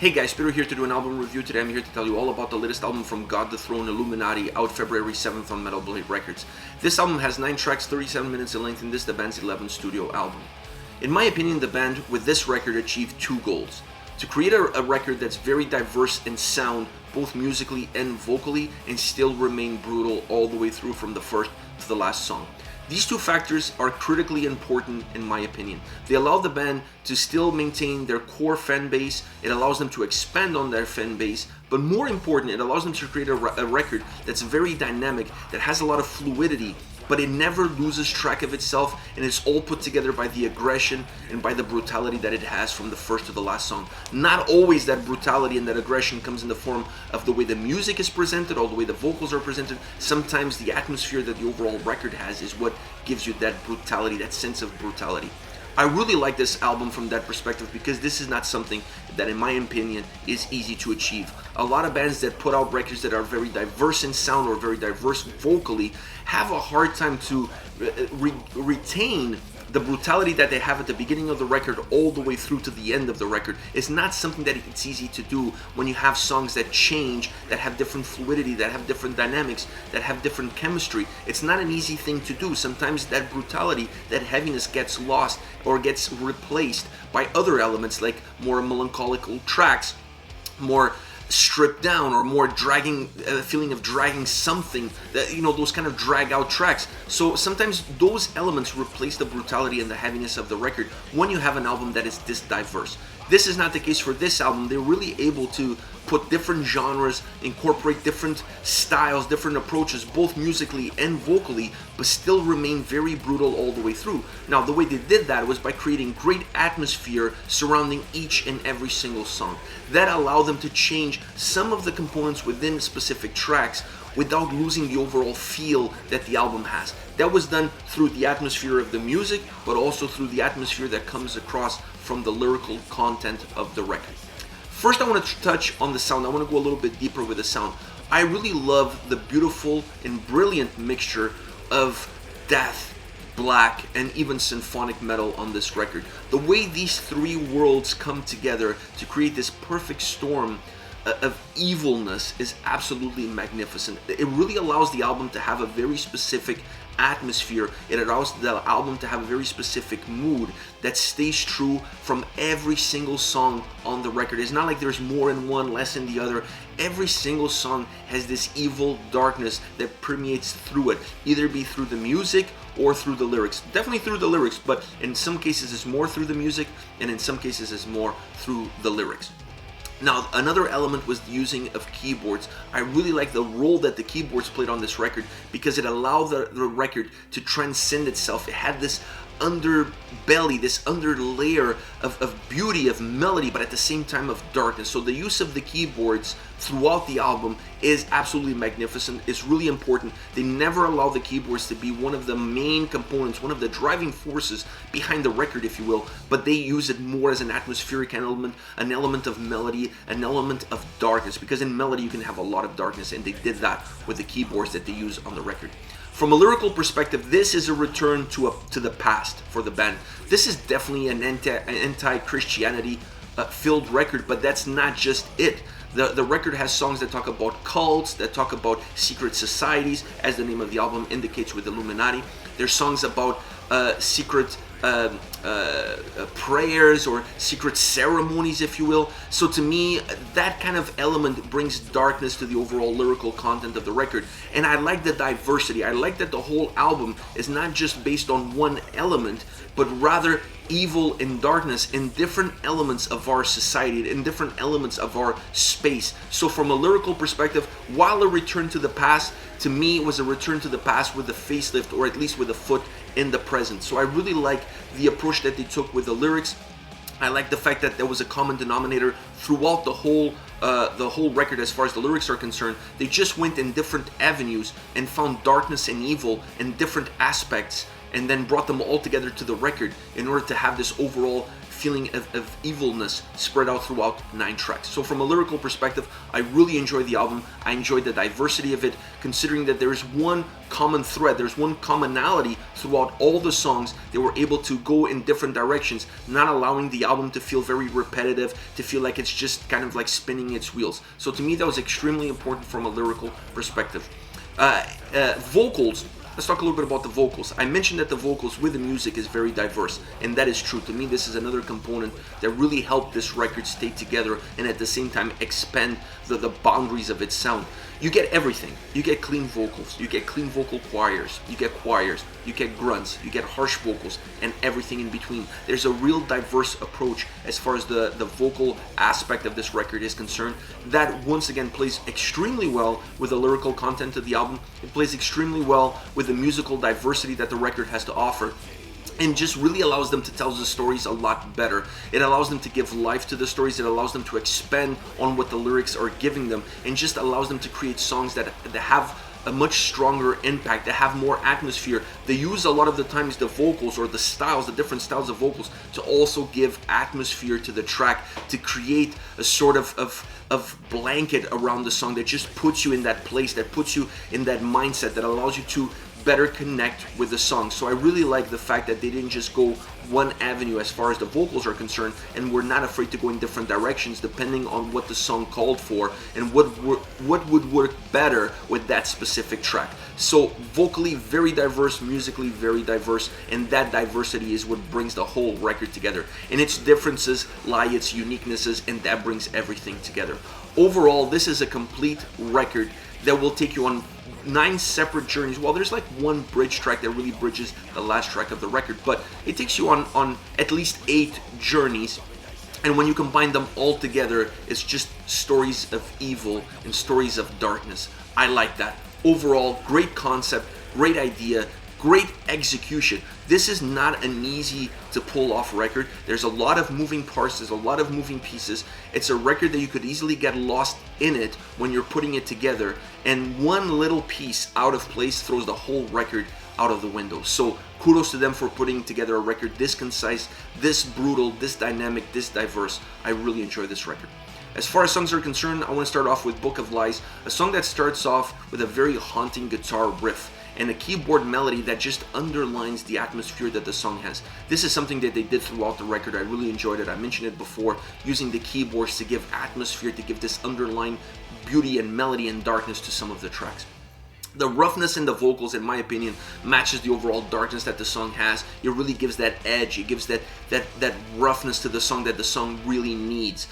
Hey guys, Peter here to do an album review. Today I'm here to tell you all about the latest album from God the Throne, Illuminati, out February 7th on Metal Blade Records. This album has 9 tracks, 37 minutes in length, and this is the band's 11th studio album. In my opinion, the band with this record achieved 2 goals. To create a record that's very diverse in sound, both musically and vocally, and still remain brutal all the way through from the first to the last song. These 2 factors are critically important in my opinion. They allow the band to still maintain their core fan base, it allows them to expand on their fan base, but more important, it allows them to create a record that's very dynamic, that has a lot of fluidity, but it never loses track of itself, and it's all put together by the aggression and by the brutality that it has from the first to the last song. Not always that brutality and that aggression comes in the form of the way the music is presented or the way the vocals are presented. Sometimes the atmosphere that the overall record has is what gives you that brutality, that sense of brutality. I really like this album from that perspective because this is not something that, in my opinion, is easy to achieve. A lot of bands that put out records that are very diverse in sound or very diverse vocally have a hard time to retain the brutality that they have at the beginning of the record all the way through to the end of the record. It's not something that it's easy to do when you have songs that change, that have different fluidity, that have different dynamics, that have different chemistry. It's not an easy thing to do. Sometimes that brutality, that heaviness gets lost or gets replaced by other elements like more melancholical tracks, more stripped down, or more dragging, feeling of dragging something, that, you know, those kind of drag out tracks. So sometimes those elements replace the brutality and the heaviness of the record when you have an album that is this diverse. This is not the case for this album. They're really able to put different genres, incorporate different styles, different approaches, both musically and vocally, but still remain very brutal all the way through. Now, the way they did that was by creating great atmosphere surrounding each and every single song. That allowed them to change some of the components within specific tracks without losing the overall feel that the album has. That was done through the atmosphere of the music, but also through the atmosphere that comes across from the lyrical content of the record. First, I want to touch on the sound. I want to go a little bit deeper with the sound. I really love the beautiful and brilliant mixture of death, black, and even symphonic metal on this record. The way these 3 worlds come together to create this perfect storm of evilness is absolutely magnificent. It really allows the album to have a very specific atmosphere. It allows the album to have a very specific mood that stays true from every single song on the record. It's not like there's more in one, less in the other. Every single song has this evil darkness that permeates through it, either be through the music or through the lyrics. Definitely through the lyrics, but in some cases it's more through the music, and in some cases it's more through the lyrics. Now, another element was the using of keyboards. I really like the role that the keyboards played on this record because it allowed the record to transcend itself. It had this underbelly, this under layer of beauty, of melody, but at the same time of darkness. So the use of the keyboards throughout the album is absolutely magnificent. It's really important. They never allow the keyboards to be one of the main components, one of the driving forces behind the record, if you will, but they use it more as an atmospheric element, an element of melody, an element of darkness, because in melody you can have a lot of darkness, and they did that with the keyboards that they use on the record. From a lyrical perspective, this is a return to the past for the band. This is definitely an anti-Christianity filled record, but that's not just it. The record has songs that talk about cults, that talk about secret societies, as the name of the album indicates with Illuminati. There's songs about secret prayers or secret ceremonies, if you will. So to me, that kind of element brings darkness to the overall lyrical content of the record. And I like the diversity. I like that the whole album is not just based on one element, but rather evil and darkness in different elements of our society, in different elements of our space. So from a lyrical perspective, while a return to the past, to me it was a return to the past with a facelift, or at least with a foot in the present. So I really like the approach that they took with the lyrics. I like the fact that there was a common denominator throughout the whole record as far as the lyrics are concerned. They just went in different avenues and found darkness and evil in different aspects and then brought them all together to the record in order to have this overall feeling of evilness spread out throughout 9 tracks. So from a lyrical perspective, I really enjoyed the album. I enjoyed the diversity of it, considering that there's one common thread, there's one commonality throughout all the songs. They were able to go in different directions, not allowing the album to feel very repetitive, to feel like it's just kind of like spinning its wheels. So to me, that was extremely important from a lyrical perspective. Vocals. Let's talk a little bit about the vocals. I mentioned that the vocals with the music is very diverse, and that is true. To me, this is another component that really helped this record stay together and at the same time expand the boundaries of its sound. You get everything. You get clean vocals, you get clean vocal choirs, you get grunts, you get harsh vocals, and everything in between. There's a real diverse approach as far as the vocal aspect of this record is concerned. That once again plays extremely well with the lyrical content of the album. It plays extremely well with the musical diversity that the record has to offer, and just really allows them to tell the stories a lot better. It allows them to give life to the stories. It allows them to expand on what the lyrics are giving them, and just allows them to create songs that have a much stronger impact, that have more atmosphere. They use a lot of the times the vocals or the styles, the different styles of vocals, to also give atmosphere to the track, to create a sort of blanket around the song that just puts you in that place, that puts you in that mindset, that allows you to better connect with the song. So I really like the fact that they didn't just go one avenue as far as the vocals are concerned, and were not afraid to go in different directions depending on what the song called for and what would work better with that specific track. So vocally very diverse, musically very diverse, and that diversity is what brings the whole record together. In its differences lie its uniquenesses, and that brings everything together. Overall, this is a complete record that will take you on 9 separate journeys. Well, there's like one bridge track that really bridges the last track of the record, but it takes you on at least 8 journeys, and when you combine them all together, it's just stories of evil and stories of darkness. I like that. Overall, great concept, great idea, great execution. This is not an easy to pull off record. There's a lot of moving parts, there's a lot of moving pieces. It's a record that you could easily get lost in it when you're putting it together, and one little piece out of place throws the whole record out of the window. So kudos to them for putting together a record this concise, this brutal, this dynamic, this diverse. I really enjoy this record. As far as songs are concerned, I want to start off with Book of Lies, a song that starts off with a very haunting guitar riff and a keyboard melody that just underlines the atmosphere that the song has. This is something that they did throughout the record. I really enjoyed it. I mentioned it before, using the keyboards to give atmosphere, to give this underlying beauty and melody and darkness to some of the tracks. The roughness in the vocals, in my opinion, matches the overall darkness that the song has. It really gives that edge. It gives that roughness to the song that the song really needs.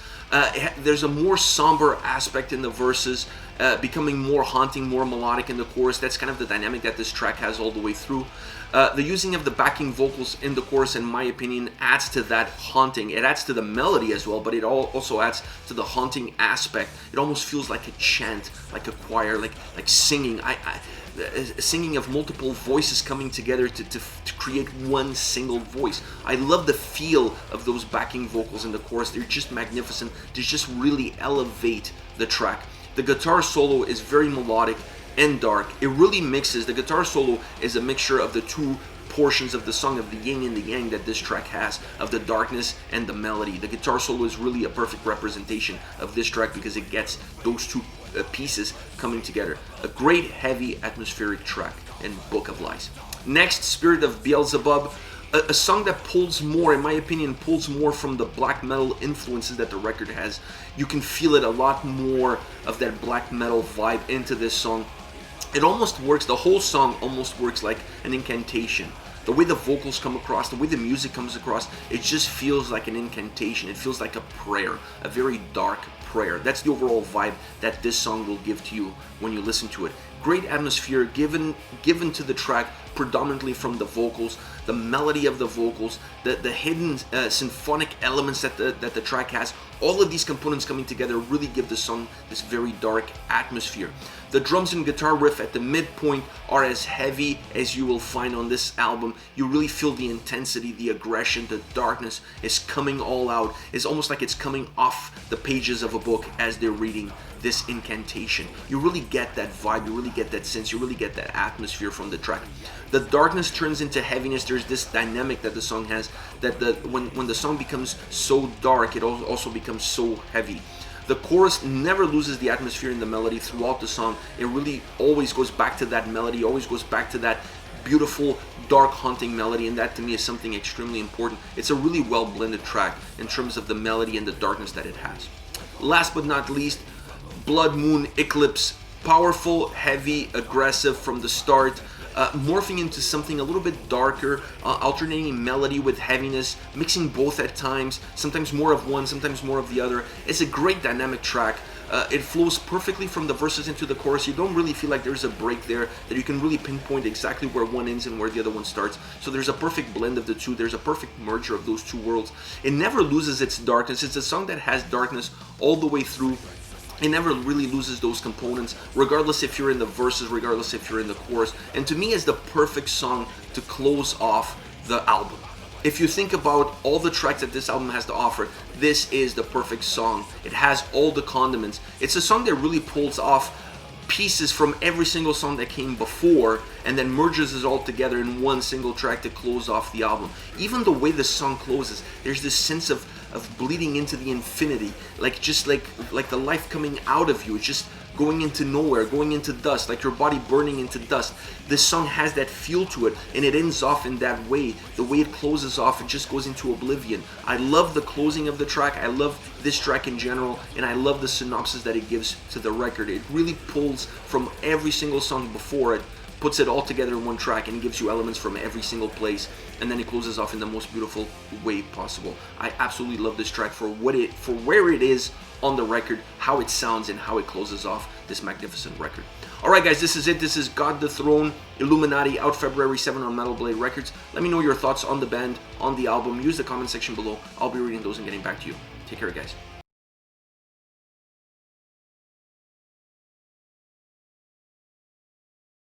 There's a more somber aspect in the verses, becoming more haunting, more melodic in the chorus. That's kind of the dynamic that this track has all the way through. The using of the backing vocals in the chorus, in my opinion, adds to that haunting. It adds to the melody as well, but it also adds to the haunting aspect. It almost feels like a chant, like a choir, like singing. Singing of multiple voices coming together to create one single voice. I love the feel of those backing vocals in the chorus. They're just magnificent. They just really elevate the track. The guitar solo is very melodic and dark. It really mixes. The guitar solo is a mixture of the two portions of the song, of the yin and the yang that this track has, of the darkness and the melody. The guitar solo is really a perfect representation of this track because it gets those two pieces coming together. A great heavy atmospheric track in Book of Lies. Next, Spirit of Beelzebub, a song that pulls more, in my opinion, pulls more from the black metal influences that the record has. You can feel it a lot more of that black metal vibe into this song. It almost works, the whole song almost works like an incantation. The way the vocals come across, the way the music comes across, it just feels like an incantation. It feels like a prayer, a very dark prayer. That's the overall vibe that this song will give to you when you listen to it. Great atmosphere given to the track predominantly from the vocals, the melody of the vocals, the hidden symphonic elements that the track has. All of these components coming together really give the song this very dark atmosphere. The drums and guitar riff at the midpoint are as heavy as you will find on this album. You really feel the intensity, the aggression, the darkness is coming all out. It's almost like it's coming off the pages of a book as they're reading this incantation. You really get that vibe, you really get that sense, you really get that atmosphere from the track. The darkness turns into heaviness. There's this dynamic that the song has, that when the song becomes so dark, it also becomes so heavy. The chorus never loses the atmosphere and the melody throughout the song. It really always goes back to that melody, always goes back to that beautiful, dark, haunting melody, and that to me is something extremely important. It's a really well blended track in terms of the melody and the darkness that it has. Last but not least, Blood Moon Eclipse. Powerful, heavy, aggressive from the start, morphing into something a little bit darker, alternating melody with heaviness, mixing both at times, sometimes more of one, sometimes more of the other. It's a great dynamic track. It flows perfectly from the verses into the chorus. You don't really feel like there's a break there, that you can really pinpoint exactly where one ends and where the other one starts. So there's a perfect blend of the two. There's a perfect merger of those two worlds. It never loses its darkness. It's a song that has darkness all the way through. It never really loses those components, regardless if you're in the verses, regardless if you're in the chorus. And to me, it's the perfect song to close off the album. If you think about all the tracks that this album has to offer, this is the perfect song. It has all the condiments. It's a song that really pulls off pieces from every single song that came before and then merges it all together in one single track to close off the album. Even the way the song closes, there's this sense of bleeding into the infinity, like the life coming out of you, just going into nowhere, going into dust, like your body burning into dust. This song has that feel to it, and it ends off in that way. The way it closes off, it just goes into oblivion. I love the closing of the track. I love this track in general, and I love the synopsis that it gives to the record. It really pulls from every single song before it, puts it all together in one track, and gives you elements from every single place, and then it closes off in the most beautiful way possible. I absolutely love this track for where it is on the record, how it sounds, and how it closes off this magnificent record. Alright guys, this is it. This is God the Throne, Illuminati, out February 7 on Metal Blade Records. Let me know your thoughts on the band, on the album. Use the comment section below. I'll be reading those and getting back to you. Take care guys.